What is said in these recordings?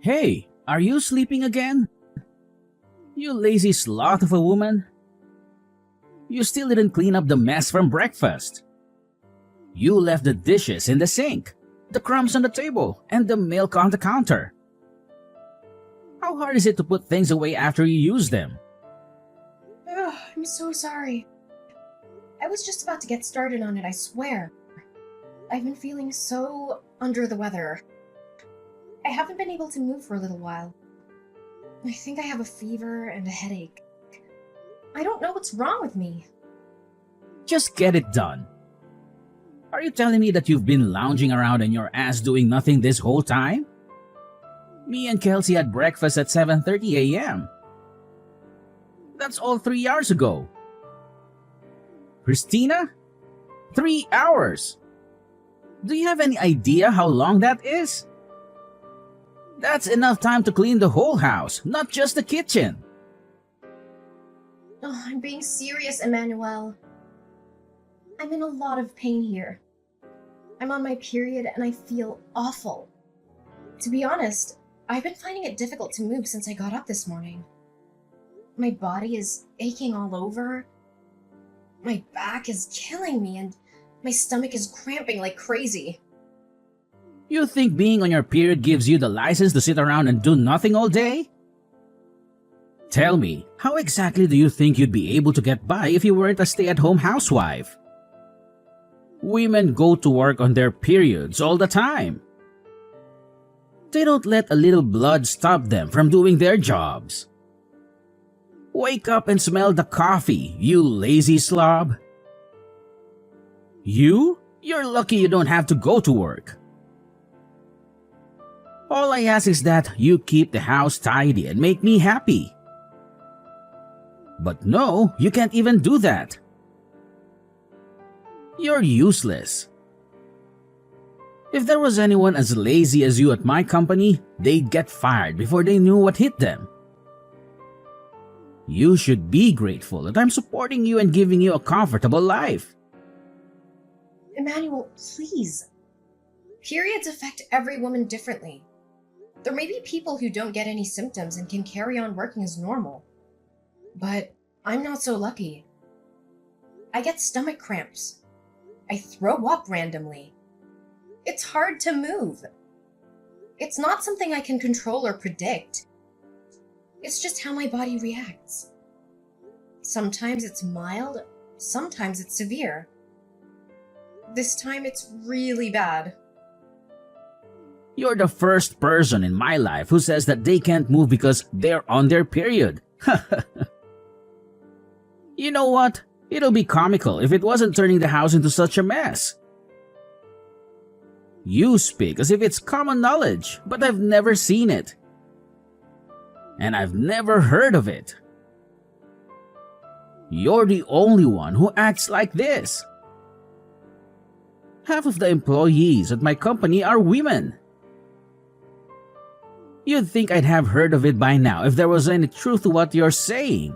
Hey, are you sleeping again? You lazy sloth of a woman. You still didn't clean up the mess from breakfast. You left the dishes in the sink, the crumbs on the table, and the milk on the counter. How hard is it to put things away after you use them? Ugh, I'm so sorry. I was just about to get started on it, I swear. I've been feeling so under the weather. I haven't been able to move for a little while. I think I have a fever and a headache. I don't know what's wrong with me. Just get it done. Are you telling me that you've been lounging around on your ass doing nothing this whole time? Me and Kelsey had breakfast at 7:30 a.m. That's all 3 hours ago. Christina? 3 hours! Do you have any idea how long that is? That's enough time to clean the whole house, not just the kitchen. Oh, I'm being serious, Emmanuel. I'm in a lot of pain here. I'm on my period and I feel awful. To be honest, I've been finding it difficult to move since I got up this morning. My body is aching all over. My back is killing me and my stomach is cramping like crazy. You think being on your period gives you the license to sit around and do nothing all day? Tell me, how exactly do you think you'd be able to get by if you weren't a stay-at-home housewife? Women go to work on their periods all the time. They don't let a little blood stop them from doing their jobs. Wake up and smell the coffee, you lazy slob. You're lucky you don't have to go to work. All I ask is that you keep the house tidy and make me happy. But no, you can't even do that. You're useless. If there was anyone as lazy as you at my company, they'd get fired before they knew what hit them. You should be grateful that I'm supporting you and giving you a comfortable life. Emmanuel, please. Periods affect every woman differently. There may be people who don't get any symptoms and can carry on working as normal. But I'm not so lucky. I get stomach cramps. I throw up randomly. It's hard to move. It's not something I can control or predict. It's just how my body reacts. Sometimes it's mild, sometimes it's severe. This time it's really bad. You're the first person in my life who says that they can't move because they're on their period. You know what? It'll be comical if it wasn't turning the house into such a mess. You speak as if it's common knowledge, but I've never seen it. And I've never heard of it. You're the only one who acts like this. Half of the employees at my company are women. You'd think I'd have heard of it by now if there was any truth to what you're saying.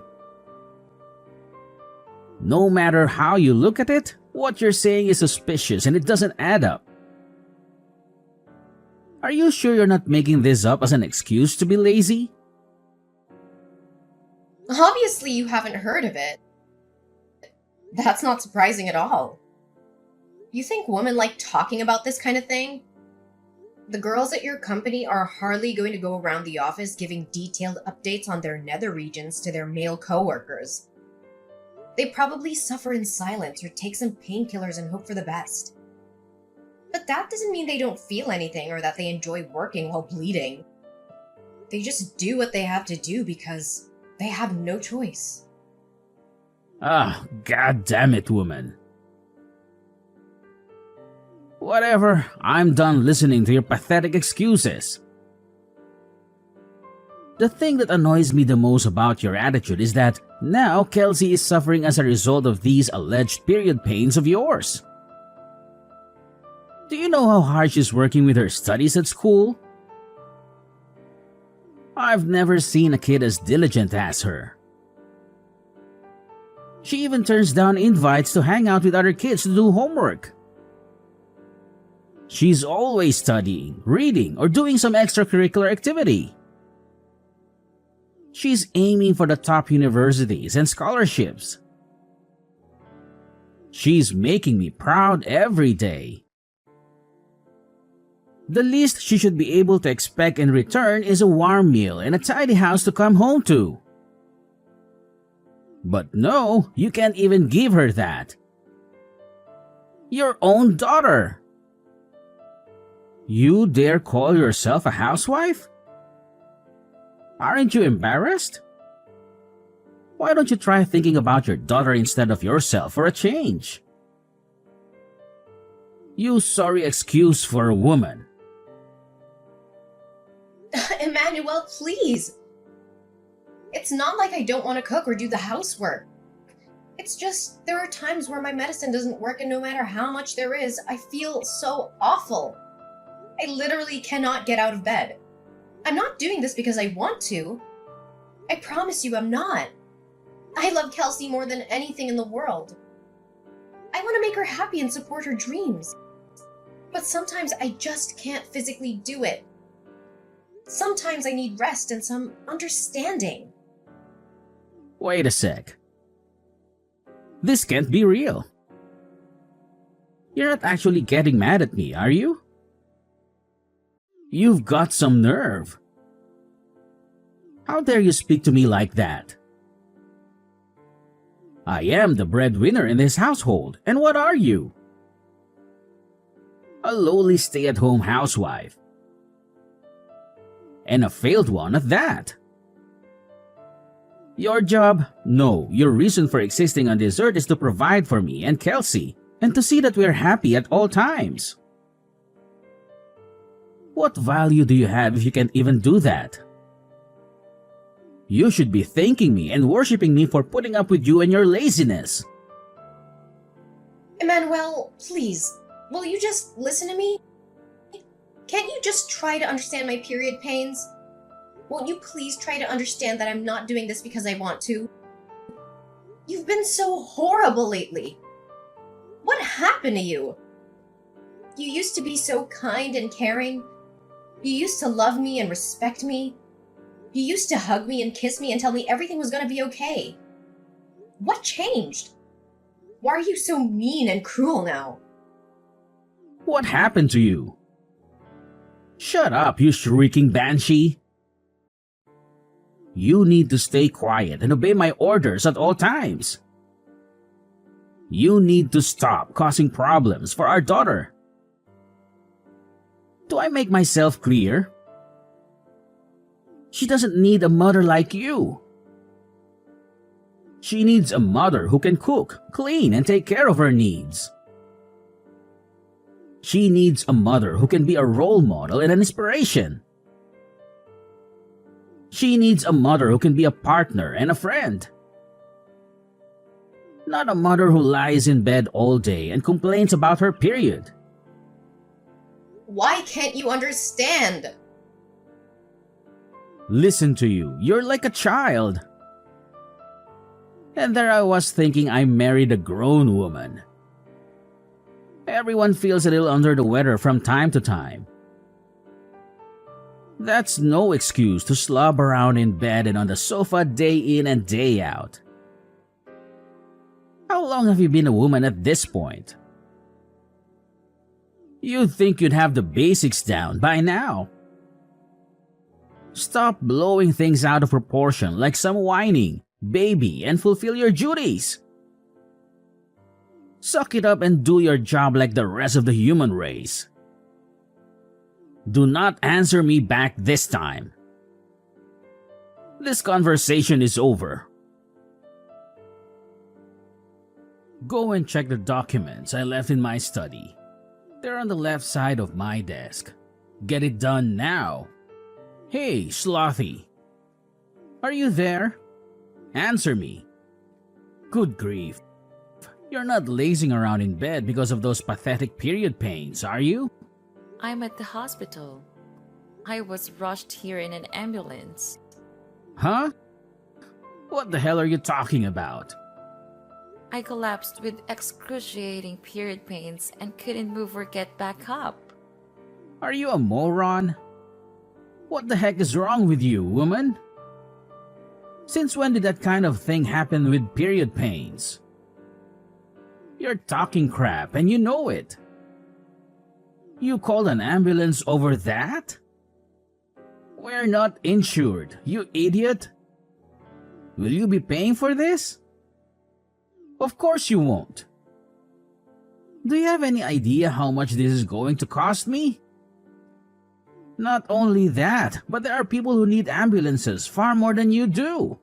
No matter how you look at it, what you're saying is suspicious and it doesn't add up. Are you sure you're not making this up as an excuse to be lazy? Obviously, you haven't heard of it. That's not surprising at all. You think women like talking about this kind of thing? The girls at your company are hardly going to go around the office giving detailed updates on their nether regions to their male coworkers. They probably suffer in silence or take some painkillers and hope for the best. But that doesn't mean they don't feel anything or that they enjoy working while bleeding. They just do what they have to do because they have no choice. Ah, god damn it, woman. Whatever, I'm done listening to your pathetic excuses. The thing that annoys me the most about your attitude is that now Kelsey is suffering as a result of these alleged period pains of yours. Do you know how hard she's working with her studies at school? I've never seen a kid as diligent as her. She even turns down invites to hang out with other kids to do homework. She's always studying, reading, or doing some extracurricular activity. She's aiming for the top universities and scholarships. She's making me proud every day. The least she should be able to expect in return is a warm meal and a tidy house to come home to. But no, you can't even give her that. Your own daughter. You dare call yourself a housewife? Aren't you embarrassed? Why don't you try thinking about your daughter instead of yourself for a change? You sorry excuse for a woman. Emmanuel, please. It's not like I don't want to cook or do the housework. It's just there are times where my medicine doesn't work, and no matter how much there is, I feel so awful. I literally cannot get out of bed. I'm not doing this because I want to. I promise you I'm not. I love Kelsey more than anything in the world. I want to make her happy and support her dreams. But sometimes I just can't physically do it. Sometimes I need rest and some understanding. Wait a sec. This can't be real. You're not actually getting mad at me, are you? You've got some nerve. How dare you speak to me like that? I am the breadwinner in this household, and what are you? A lowly stay-at-home housewife. And a failed one at that. Your job? No, your reason for existing on this earth is to provide for me and Kelsey, and to see that we're happy at all times. What value do you have if you can't even do that? You should be thanking me and worshiping me for putting up with you and your laziness. Emmanuel, please, will you just listen to me? Can't you just try to understand my period pains? Won't you please try to understand that I'm not doing this because I want to? You've been so horrible lately. What happened to you? You used to be so kind and caring. You used to love me and respect me. You used to hug me and kiss me and tell me everything was going to be okay. What changed? Why are you so mean and cruel now? What happened to you? Shut up, you shrieking banshee. You need to stay quiet and obey my orders at all times. You need to stop causing problems for our daughter. Do I make myself clear? She doesn't need a mother like you. She needs a mother who can cook, clean, and take care of her needs. She needs a mother who can be a role model and an inspiration. She needs a mother who can be a partner and a friend. Not a mother who lies in bed all day and complains about her period. Why can't you understand? Listen to you, you're like a child. And there I was thinking I married a grown woman. Everyone feels a little under the weather from time to time. That's no excuse to slob around in bed and on the sofa day in and day out. How long have you been a woman at this point? You'd think you'd have the basics down by now. Stop blowing things out of proportion like some whining baby and fulfill your duties. Suck it up and do your job like the rest of the human race. Do not answer me back this time. This conversation is over. Go and check the documents I left in my study. They're on the left side of my desk. Get it done now. Hey, Slothy. Are you there? Answer me. Good grief. You're not lazing around in bed because of those pathetic period pains, are you? I'm at the hospital. I was rushed here in an ambulance. Huh? What the hell are you talking about? I collapsed with excruciating period pains and couldn't move or get back up. Are you a moron? What the heck is wrong with you, woman? Since when did that kind of thing happen with period pains? You're talking crap and you know it. You called an ambulance over that? We're not insured, you idiot. Will you be paying for this? Of course you won't. Do you have any idea how much this is going to cost me? Not only that, but there are people who need ambulances far more than you do.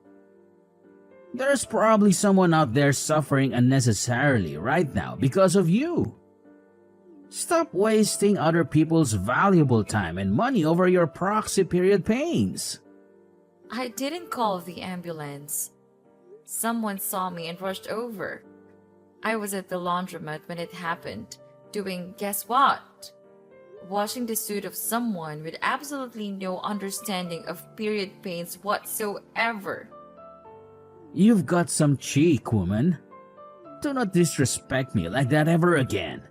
There's probably someone out there suffering unnecessarily right now because of you. Stop wasting other people's valuable time and money over your proxy period pains. I didn't call the ambulance. Someone saw me and rushed over. I was at the laundromat when it happened, doing guess what? Washing the suit of someone with absolutely no understanding of period pains whatsoever. You've got some cheek, woman. Do not disrespect me like that ever again.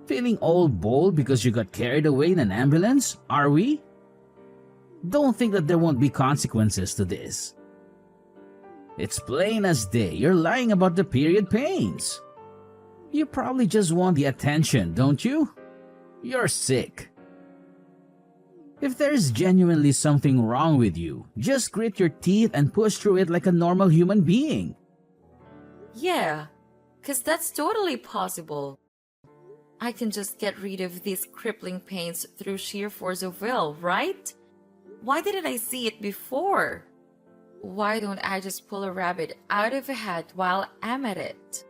Feeling all bold because you got carried away in an ambulance, are we? Don't think that there won't be consequences to this. It's plain as day you're lying about the period pains. You probably just want the attention, don't you? You're sick. If there's genuinely something wrong with you, just grit your teeth and push through it like a normal human being. Yeah, 'cause that's totally possible. I can just get rid of these crippling pains through sheer force of will, right? Why didn't I see it before? Why don't I just pull a rabbit out of a hat while I'm at it?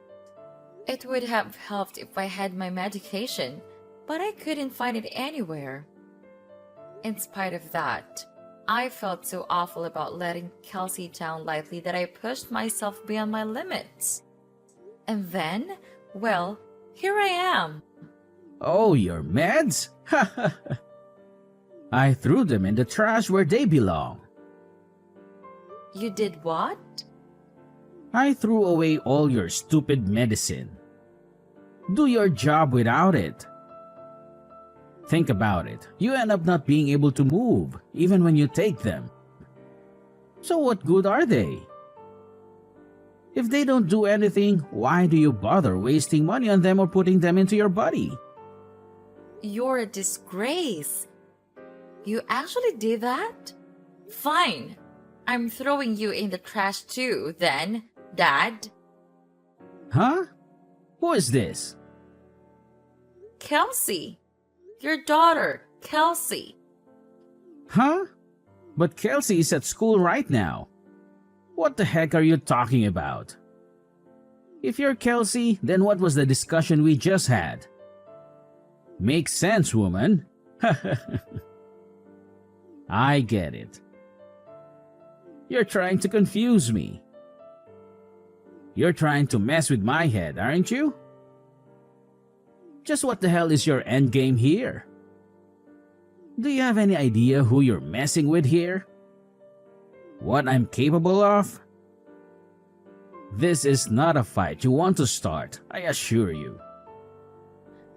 It would have helped if I had my medication, but I couldn't find it anywhere. In spite of that, I felt so awful about letting Kelsey down lightly that I pushed myself beyond my limits. And then, well, here I am. Oh, your meds? I threw them in the trash where they belong. You did what? I threw away all your stupid medicine. Do your job without it. Think about it. You end up not being able to move, even when you take them. So what good are they? If they don't do anything, why do you bother wasting money on them or putting them into your body? You're a disgrace. You actually did that? Fine. I'm throwing you in the trash too, then, Dad. Huh? Who is this? Kelsey. Your daughter, Kelsey. Huh? But Kelsey is at school right now. What the heck are you talking about? If you're Kelsey, then what was the discussion we just had? Makes sense, woman. I get it. You're trying to confuse me. You're trying to mess with my head, aren't you? Just what the hell is your endgame here? Do you have any idea who you're messing with here? What I'm capable of? This is not a fight you want to start, I assure you.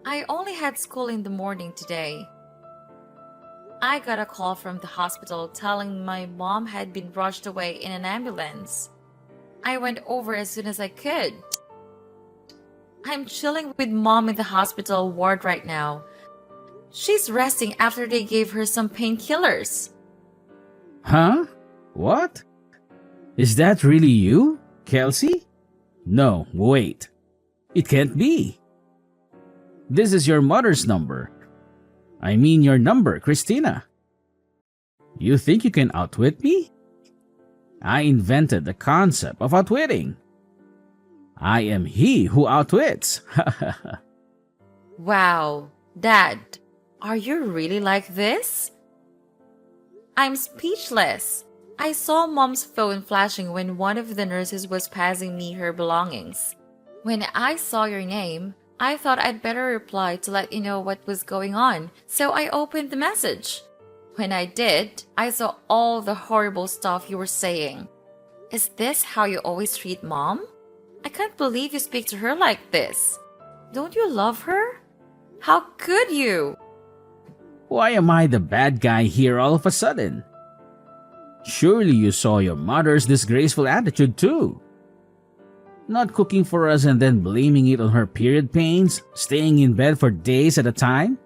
I only had school in the morning today. I got a call from the hospital telling my mom had been rushed away in an ambulance. I went over as soon as I could. I'm chilling with Mom in the hospital ward right now. She's resting after they gave her some painkillers. Huh? What? Is that really you, Kelsey? No, wait. It can't be. This is your mother's number. I mean your number, Christina. You think you can outwit me? I invented the concept of outwitting. I am he who outwits. Wow, Dad, are you really like this? I'm speechless. I saw Mom's phone flashing when one of the nurses was passing me her belongings. When I saw your name, I thought I'd better reply to let you know what was going on, so I opened the message. When I did, I saw all the horrible stuff you were saying. Is this how you always treat Mom? I can't believe you speak to her like this. Don't you love her? How could you? Why am I the bad guy here all of a sudden? Surely you saw your mother's disgraceful attitude too. Not cooking for us and then blaming it on her period pains, staying in bed for days at a time?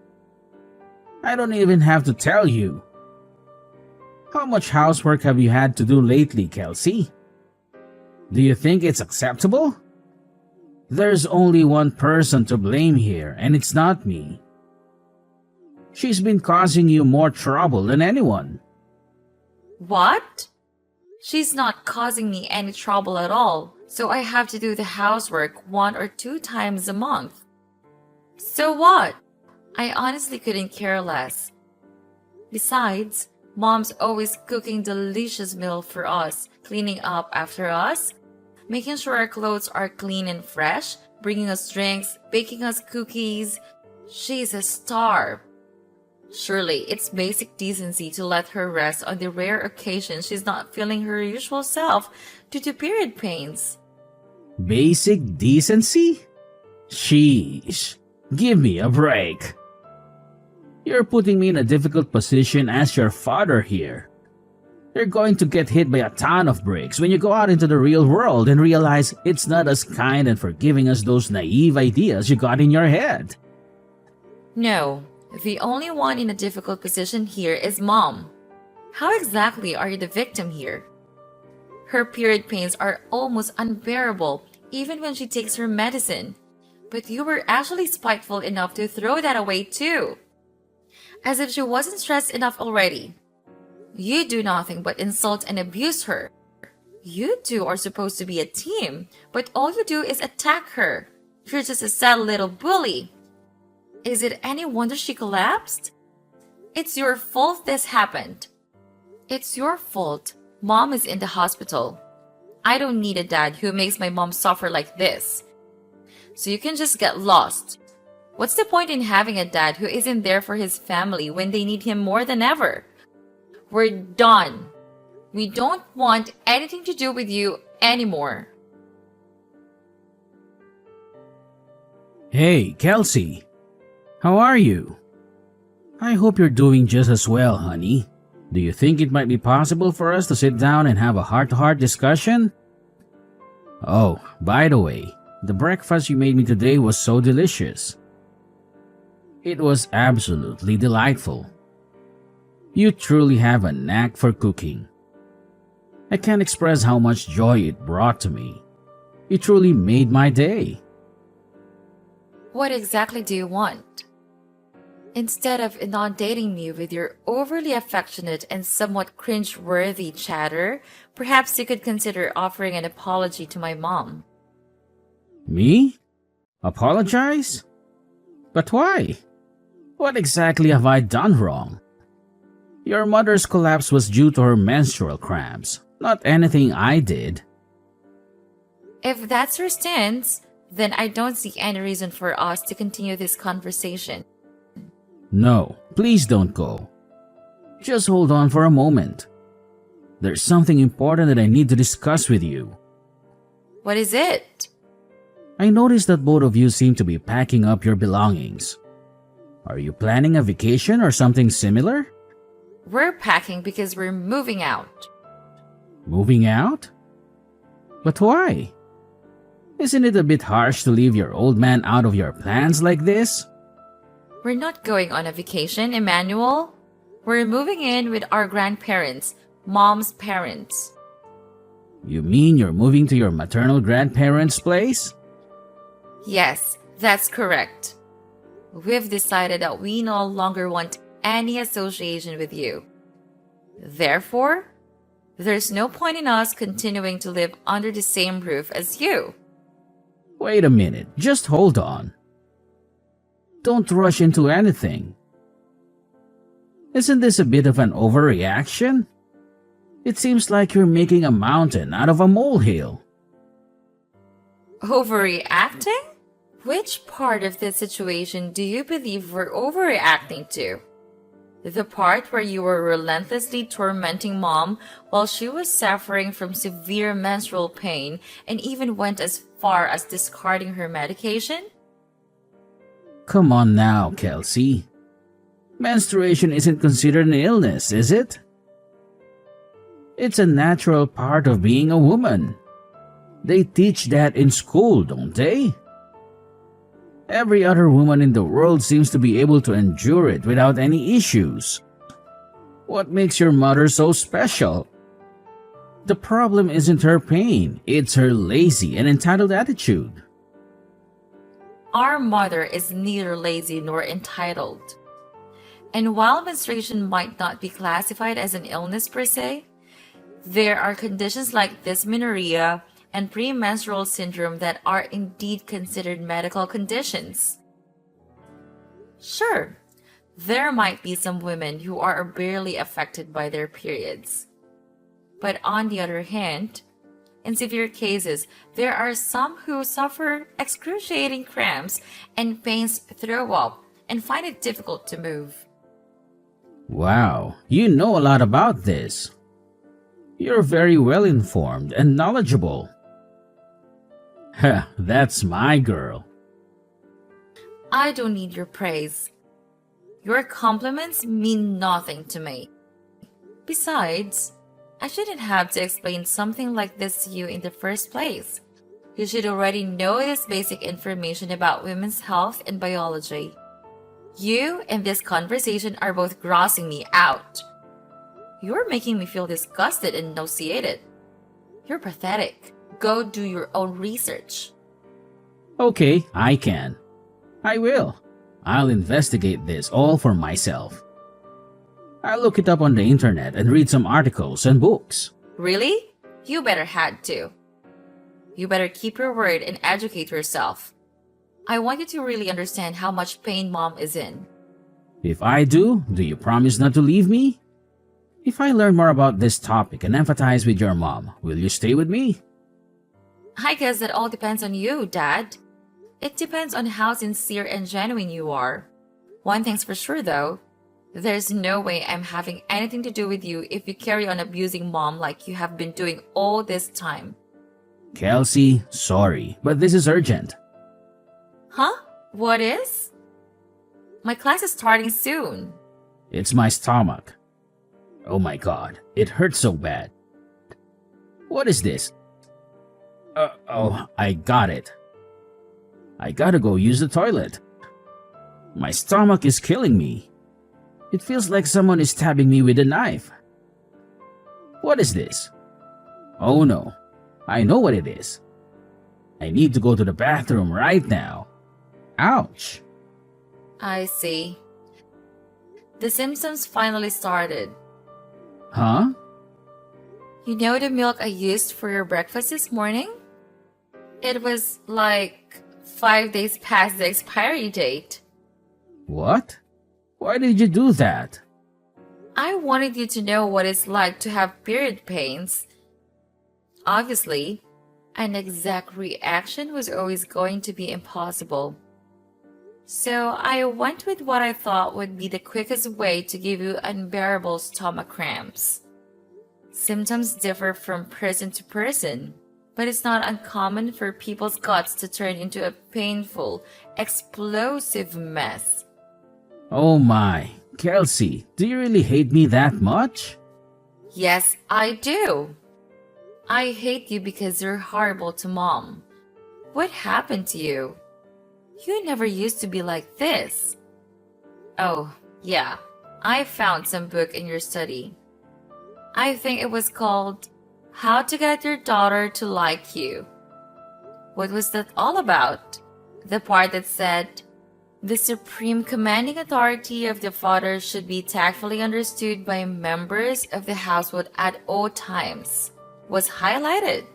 I don't even have to tell you. How much housework have you had to do lately, Kelsey? Do you think it's acceptable? There's only one person to blame here, and it's not me. She's been causing you more trouble than anyone. What? She's not causing me any trouble at all, so I have to do the housework 1 or 2 times a month. So what? I honestly couldn't care less. Besides, Mom's always cooking delicious meal for us, cleaning up after us, making sure our clothes are clean and fresh, bringing us drinks, baking us cookies. She's a star. Surely, it's basic decency to let her rest on the rare occasion she's not feeling her usual self due to period pains. Basic decency? Sheesh. Give me a break. You're putting me in a difficult position as your father here. You're going to get hit by a ton of bricks when you go out into the real world and realize it's not as kind and forgiving as those naive ideas you got in your head. No, the only one in a difficult position here is Mom. How exactly are you the victim here? Her period pains are almost unbearable even when she takes her medicine. But you were actually spiteful enough to throw that away too. As if she wasn't stressed enough already. You do nothing but insult and abuse her. You two are supposed to be a team, but all you do is attack her. You're just a sad little bully. Is it any wonder she collapsed? It's your fault this happened. It's your fault. Mom is in the hospital. I don't need a dad who makes my mom suffer like this. So you can just get lost. What's the point in having a dad who isn't there for his family when they need him more than ever? We're done. We don't want anything to do with you anymore. Hey, Kelsey. How are you? I hope you're doing just as well, honey. Do you think it might be possible for us to sit down and have a heart-to-heart discussion? Oh, by the way, the breakfast you made me today was so delicious. It was absolutely delightful. You truly have a knack for cooking. I can't express how much joy it brought to me. You truly made my day. What exactly do you want? Instead of inundating me with your overly affectionate and somewhat cringe-worthy chatter, perhaps you could consider offering an apology to my mom. Me? Apologize? But why? What exactly have I done wrong? Your mother's collapse was due to her menstrual cramps, not anything I did. If that's your stance, then I don't see any reason for us to continue this conversation. No, please don't go. Just hold on for a moment. There's something important that I need to discuss with you. What is it? I noticed that both of you seem to be packing up your belongings. Are you planning a vacation or something similar? We're packing because we're moving out. Moving out? But why? Isn't it a bit harsh to leave your old man out of your plans like this? We're not going on a vacation, Emmanuel. We're moving in with our grandparents, Mom's parents. You mean you're moving to your maternal grandparents' place? Yes, that's correct. We've decided that we no longer want any association with you. Therefore, there's no point in us continuing to live under the same roof as you. Wait a minute, just hold on. Don't rush into anything. Isn't this a bit of an overreaction? It seems like you're making a mountain out of a molehill. Overreacting? Which part of this situation do you believe we're overreacting to? The part where you were relentlessly tormenting Mom while she was suffering from severe menstrual pain and even went as far as discarding her medication? Come on now, Kelsey. Menstruation isn't considered an illness, is it? It's a natural part of being a woman. They teach that in school, don't they? Every other woman in the world seems to be able to endure it without any issues. What makes your mother so special? The problem isn't her pain, it's her lazy and entitled attitude. Our mother is neither lazy nor entitled. And while menstruation might not be classified as an illness per se, there are conditions like dysmenorrhea and premenstrual syndrome that are indeed considered medical conditions. Sure, there might be some women who are barely affected by their periods. But on the other hand, in severe cases, there are some who suffer excruciating cramps and pains, throw up, and find it difficult to move. Wow, you know a lot about this. You're very well informed and knowledgeable. Heh, that's my girl. I don't need your praise. Your compliments mean nothing to me. Besides, I shouldn't have to explain something like this to you in the first place. You should already know this basic information about women's health and biology. You and this conversation are both grossing me out. You're making me feel disgusted and nauseated. You're pathetic. Go do your own research. Okay, I can. I will. I'll investigate this all for myself. I'll look it up on the internet and read some articles and books. Really? You better had to. You better keep your word and educate yourself. I want you to really understand how much pain Mom is in. If I do you promise not to leave me? If I learn more about this topic and empathize with your mom, will you stay with me? I guess that all depends on you, Dad. It depends on how sincere and genuine you are. One thing's for sure, though. There's no way I'm having anything to do with you if you carry on abusing Mom like you have been doing all this time. Kelsey, sorry, but this is urgent. Huh? What is? My class is starting soon. It's my stomach. Oh my god, it hurts so bad. What is this? Oh, I got it. I gotta go use the toilet. My stomach is killing me. It feels like someone is stabbing me with a knife. What is this? Oh no, I know what it is. I need to go to the bathroom right now. Ouch. I see. The symptoms finally started. Huh? You know the milk I used for your breakfast this morning? It was like 5 days past the expiry date. What? Why did you do that? I wanted you to know what it's like to have period pains. Obviously, an exact reaction was always going to be impossible. So I went with what I thought would be the quickest way to give you unbearable stomach cramps. Symptoms differ from person to person, but it's not uncommon for people's guts to turn into a painful, explosive mess. Oh my, Kelsey, do you really hate me that much? Yes, I do. I hate you because you're horrible to Mom. What happened to you? You never used to be like this. Oh, yeah, I found some book in your study. I think it was called How to Get Your Daughter to Like You. What was that all about? The part that said, the supreme commanding authority of the father should be tactfully understood by members of the household at all times, was highlighted.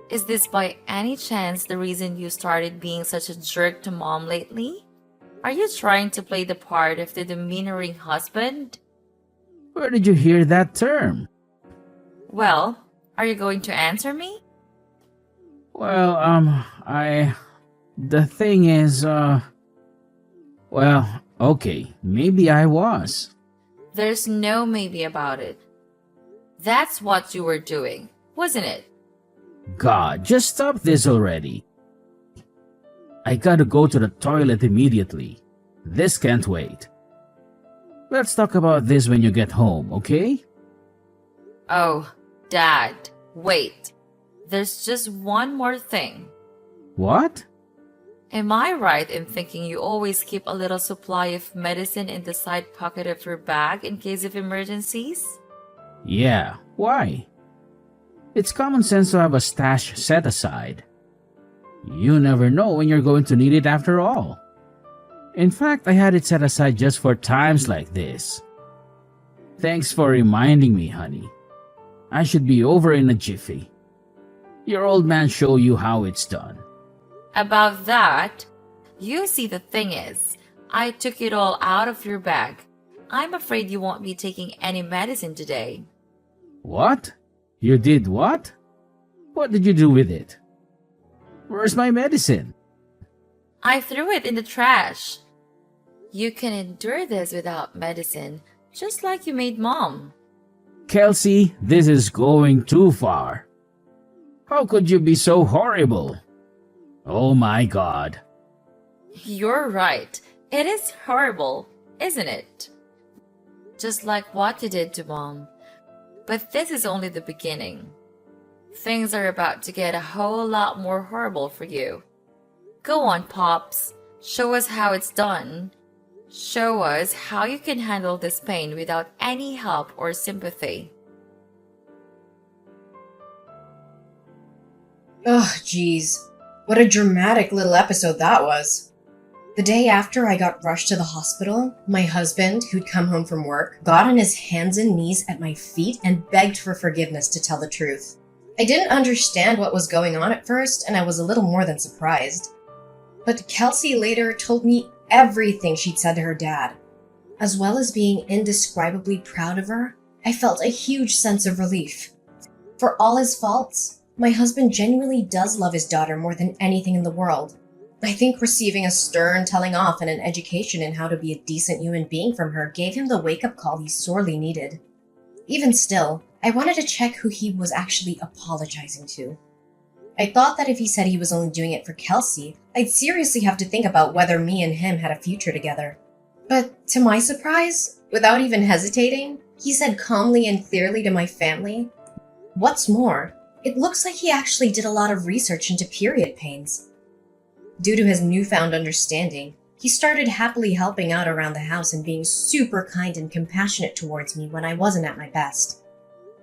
Is this by any chance the reason you started being such a jerk to Mom lately? Are you trying to play the part of the demeanoring husband? Where did you hear that term? Well, are you going to answer me? Well, the thing is, well, okay, maybe I was. There's no maybe about it. That's what you were doing, wasn't it? God, just stop this already. I gotta go to the toilet immediately. This can't wait. Let's talk about this when you get home, okay? Oh, Dad, wait. There's just one more thing. What? Am I right in thinking you always keep a little supply of medicine in the side pocket of your bag in case of emergencies? Yeah, why? It's common sense to have a stash set aside. You never know when you're going to need it after all. In fact, I had it set aside just for times like this. Thanks for reminding me, honey. I should be over in a jiffy. Your old man show you how it's done. About that, you see, the thing is, I took it all out of your bag. I'm afraid you won't be taking any medicine today. What? You did what? What did you do with it? Where's my medicine? I threw it in the trash. You can endure this without medicine, just like you made Mom. Kelsey, this is going too far. How could you be so horrible? Oh my God. You're right. It is horrible, isn't it? Just like what you did to Mom. But this is only the beginning. Things are about to get a whole lot more horrible for you. Go on, Pops. Show us how it's done. Show us how you can handle this pain without any help or sympathy. Ugh, jeez. What a dramatic little episode that was. The day after I got rushed to the hospital, my husband, who'd come home from work, got on his hands and knees at my feet and begged for forgiveness, to tell the truth. I didn't understand what was going on at first, and I was a little more than surprised. But Kelsey later told me everything she'd said to her dad. As well as being indescribably proud of her, I felt a huge sense of relief. For all his faults, my husband genuinely does love his daughter more than anything in the world. I think receiving a stern telling off and an education in how to be a decent human being from her gave him the wake-up call he sorely needed. Even still, I wanted to check who he was actually apologizing to. I thought that if he said he was only doing it for Kelsey, I'd seriously have to think about whether me and him had a future together. But to my surprise, without even hesitating, he said calmly and clearly to my family, "What's more, it looks like he actually did a lot of research into period pains." Due to his newfound understanding, he started happily helping out around the house and being super kind and compassionate towards me when I wasn't at my best.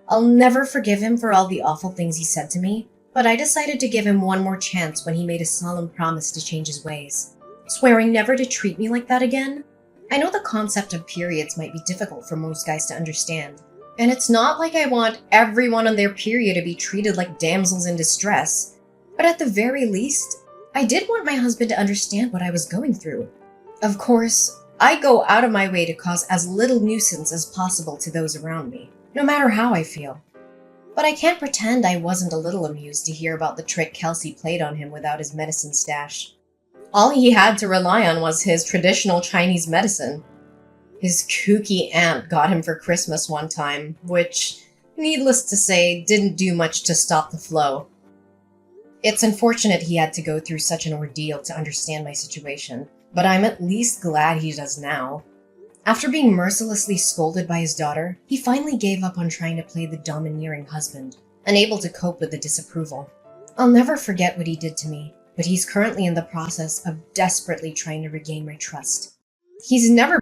I'll never forgive him for all the awful things he said to me, but I decided to give him one more chance when he made a solemn promise to change his ways, swearing never to treat me like that again. I know the concept of periods might be difficult for most guys to understand, and it's not like I want everyone on their period to be treated like damsels in distress, but at the very least, I did want my husband to understand what I was going through. Of course, I go out of my way to cause as little nuisance as possible to those around me, no matter how I feel. But I can't pretend I wasn't a little amused to hear about the trick Kelsey played on him without his medicine stash. All he had to rely on was his traditional Chinese medicine. His kooky aunt got him for Christmas one time, which, needless to say, didn't do much to stop the flow. It's unfortunate he had to go through such an ordeal to understand my situation, but I'm at least glad he does now. After being mercilessly scolded by his daughter, he finally gave up on trying to play the domineering husband, unable to cope with the disapproval. I'll never forget what he did to me, but he's currently in the process of desperately trying to regain my trust. He's never